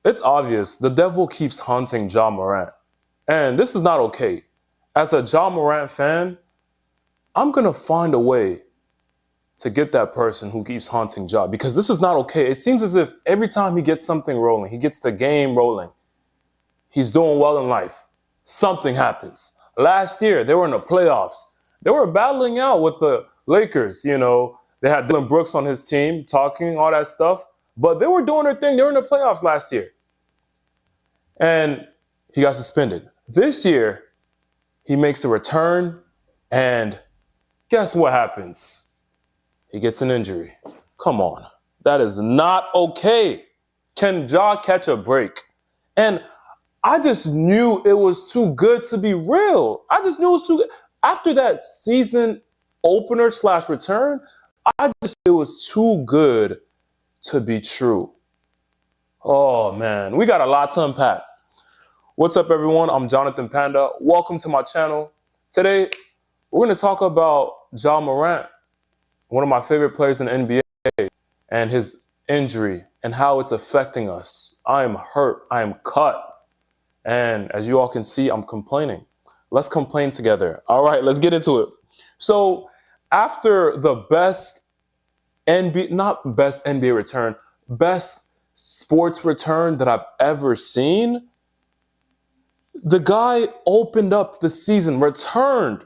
It's obvious the devil keeps haunting Ja Morant. And this is not okay. As a Ja Morant fan, I'm going to find a way to get that person who keeps haunting Ja because this is not okay. It seems as if every time he gets something rolling, he gets the game rolling, he's doing well in life, something happens. Last year, they were in the playoffs. They were battling out with the Lakers. They had Dylan Brooks on his team talking, all that stuff. But they were doing their thing. They were in the playoffs last year. And he got suspended. This year, he makes a return. And guess what happens? He gets an injury. Come on. That is not okay. Can Ja catch a break? And I just knew it was too good to be real. I just knew it was too good. After that season opener / return, I just knew it was too good to be true. Oh man, we got a lot to unpack. What's up everyone? I'm Jonathan Panda. Welcome to my channel. Today, we're going to talk about Ja Morant, one of my favorite players in the NBA, and his injury and how it's affecting us. I am hurt. I am cut. And as you all can see, I'm complaining. Let's complain together. All right, let's get into it. So after the best NBA return, best sports return that I've ever seen, the guy opened up the season, returned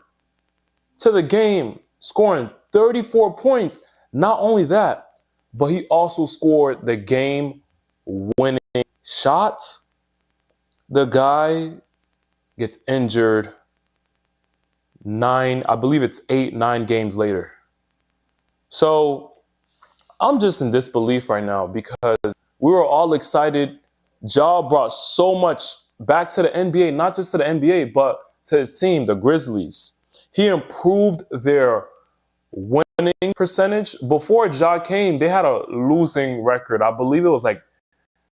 to the game, scoring 34 points. Not only that, but he also scored the game-winning shot. The guy gets injured I believe it's 9 games later. So I'm just in disbelief right now because we were all excited. Ja brought so much back to the NBA, not just to the NBA, but to his team, the Grizzlies. He improved their winning percentage. Before Ja came, they had a losing record. I believe it was like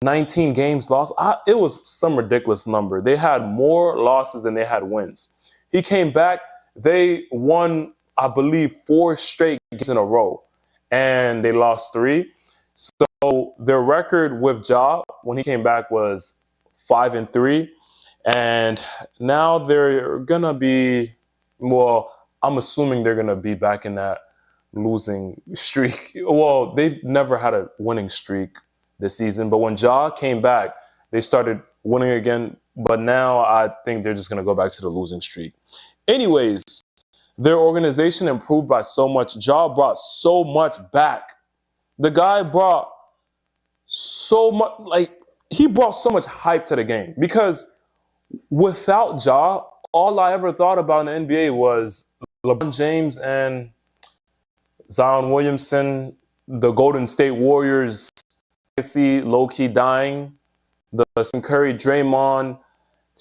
19 games lost. It was some ridiculous number. They had more losses than they had wins. He came back. They won, I believe, 4 straight games in a row, and they lost 3. So their record with Ja when he came back was 5-3, and now they're gonna be, well, I'm assuming they're gonna be back in that losing streak. Well, they've never had a winning streak this season, but when Ja came back, they started winning again. But now I think they're just gonna go back to the losing streak. Anyways, their organization improved by so much. Ja brought so much back. The guy brought so much, he brought so much hype to the game because without Ja, all I ever thought about in the NBA was LeBron James and Zion Williamson, the Golden State Warriors legacy low-key dying, the Stephen Curry, Draymond /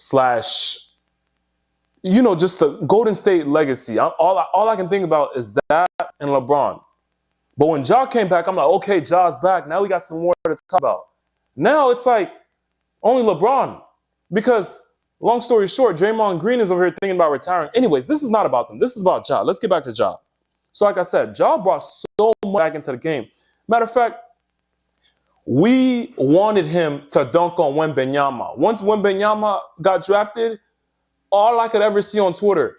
just the Golden State legacy. All I can think about is that and LeBron. But when Ja came back, I'm like, okay, Ja's back. Now we got some more to talk about. Now it's like only LeBron. Because, long story short, Draymond Green is over here thinking about retiring. Anyways, this is not about them. This is about Ja. Let's get back to Ja. So like I said, Ja brought so much back into the game. Matter of fact, we wanted him to dunk on Wembanyama. Once Wembanyama got drafted, all I could ever see on Twitter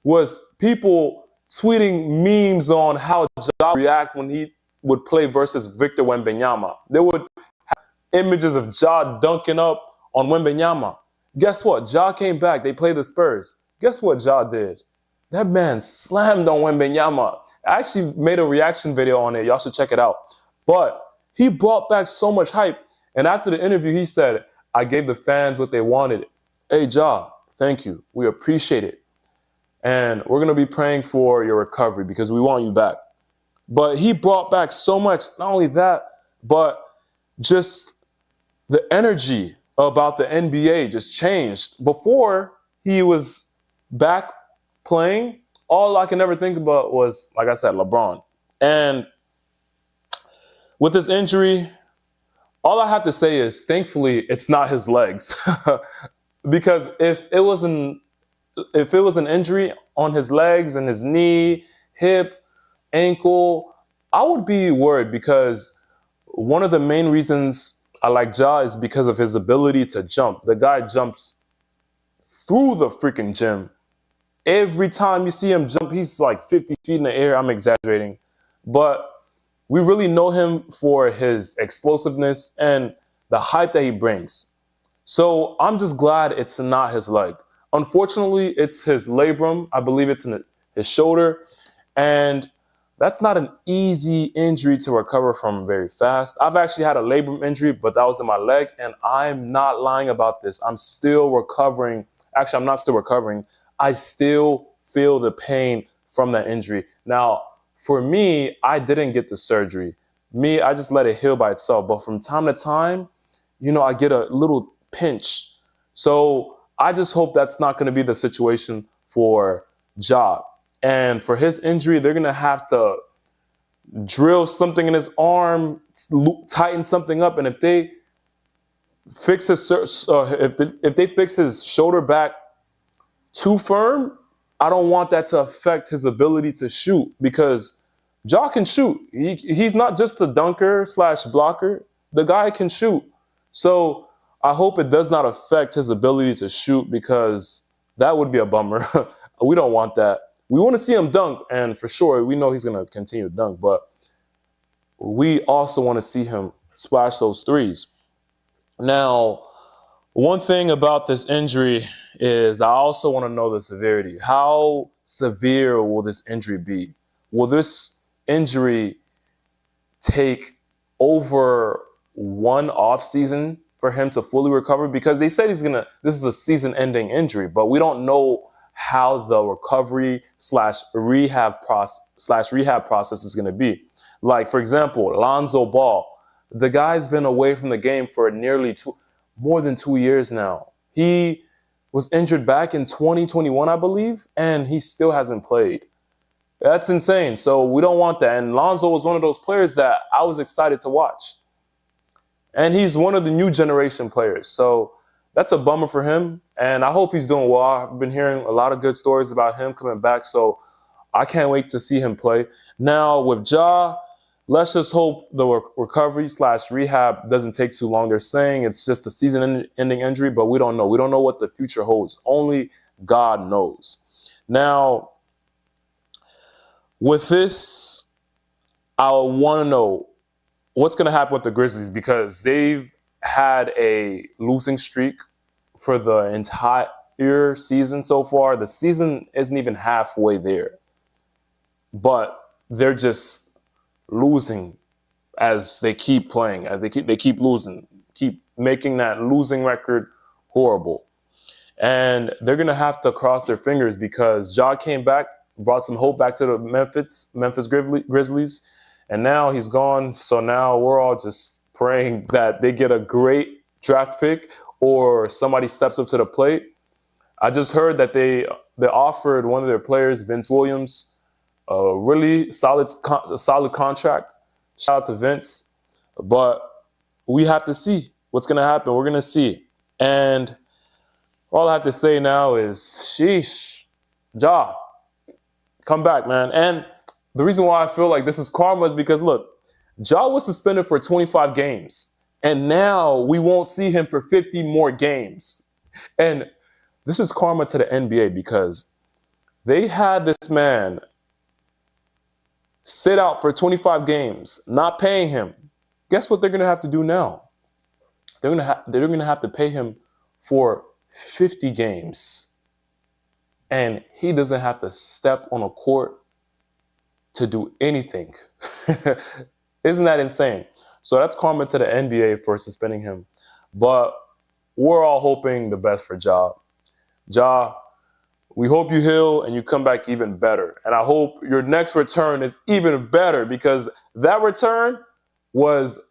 was people tweeting memes on how Ja would react when he would play versus Victor Wembanyama. They would have images of Ja dunking up on Wembanyama. Guess what? Ja came back. They played the Spurs. Guess what Ja did? That man slammed on Wembanyama. I actually made a reaction video on it. Y'all should check it out. But he brought back so much hype. And after the interview, he said, I gave the fans what they wanted. Hey, Ja, thank you. We appreciate it. And we're going to be praying for your recovery because we want you back. But he brought back so much. Not only that, but just the energy about the NBA just changed. Before he was back playing, all I can ever think about was, like I said, LeBron. And with this injury, all I have to say is, thankfully, it's not his legs. Because if it was an injury on his legs and his knee, hip, ankle, I would be worried because one of the main reasons I like Ja is because of his ability to jump. The guy jumps through the freaking gym. Every time you see him jump, he's like 50 feet in the air. I'm exaggerating. But we really know him for his explosiveness and the hype that he brings. So I'm just glad it's not his leg. Unfortunately, it's his labrum. I believe it's in his shoulder. And that's not an easy injury to recover from very fast. I've actually had a labrum injury, but that was in my leg. And I'm not lying about this. I'm still recovering. Actually, I'm not still recovering. I still feel the pain from that injury. Now, for me, I didn't get the surgery. I just let it heal by itself. But from time to time, I get a little pinch. So I just hope that's not going to be the situation for Ja. And for his injury, they're going to have to drill something in his arm, tighten something up. And if they fix if they fix his shoulder back too firm, I don't want that to affect his ability to shoot, because Ja can shoot. He's not just a dunker / blocker. The guy can shoot. So I hope it does not affect his ability to shoot, because that would be a bummer. We don't want that. We want to see him dunk, and for sure, we know he's going to continue to dunk, but we also want to see him splash those threes. Now, one thing about this injury is I also want to know the severity. How severe will this injury be? Will this injury take over one off season for him to fully recover? Because they said this is a season-ending injury, but we don't know how the recovery / rehab process is going to be. Like, for example, Lonzo Ball. The guy's been away from the game for more than 2 years now. He was injured back in 2021, I believe, and he still hasn't played. That's insane. So we don't want that. And Lonzo was one of those players that I was excited to watch. And he's one of the new generation players. So that's a bummer for him. And I hope he's doing well. I've been hearing a lot of good stories about him coming back. So I can't wait to see him play. Now with Ja, let's just hope the recovery / rehab doesn't take too long. They're saying it's just a season-ending injury, but we don't know. We don't know what the future holds. Only God knows. Now, with this, I want to know what's going to happen with the Grizzlies, because they've had a losing streak for the entire season so far. The season isn't even halfway there, but they're just losing as they keep playing, as they keep losing, keep making that losing record horrible. And they're going to have to cross their fingers, because Ja came back, brought some hope back to the Memphis Grizzlies, and now he's gone. So now we're all just praying that they get a great draft pick or somebody steps up to the plate. I just heard that they offered one of their players, Vince Williams, a really solid contract. Shout out to Vince. But we have to see what's going to happen. We're going to see. And all I have to say now is, sheesh, Ja, come back, man. And the reason why I feel like this is karma is because, look, Ja was suspended for 25 games. And now we won't see him for 50 more games. And this is karma to the NBA, because they had this man sit out for 25 games, not paying him. Guess what they're going to have to do now? They're going to have to pay him for 50 games. And he doesn't have to step on a court to do anything. Isn't that insane? So that's karma to the NBA for suspending him. But we're all hoping the best for Ja. Ja, we hope you heal and you come back even better. And I hope your next return is even better, because that return was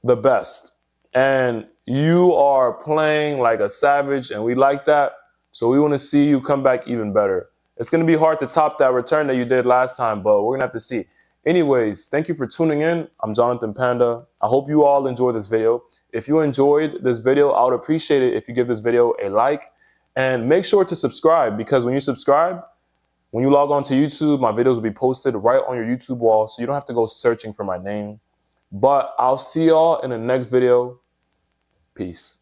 the best. And you are playing like a savage, and we like that. So we want to see you come back even better. It's going to be hard to top that return that you did last time, but we're going to have to see. Anyways, thank you for tuning in. I'm Jonathan Panda. I hope you all enjoyed this video. If you enjoyed this video, I would appreciate it if you give this video a like. And make sure to subscribe, because when you subscribe, when you log on to YouTube, my videos will be posted right on your YouTube wall, so you don't have to go searching for my name. But I'll see y'all in the next video. Peace.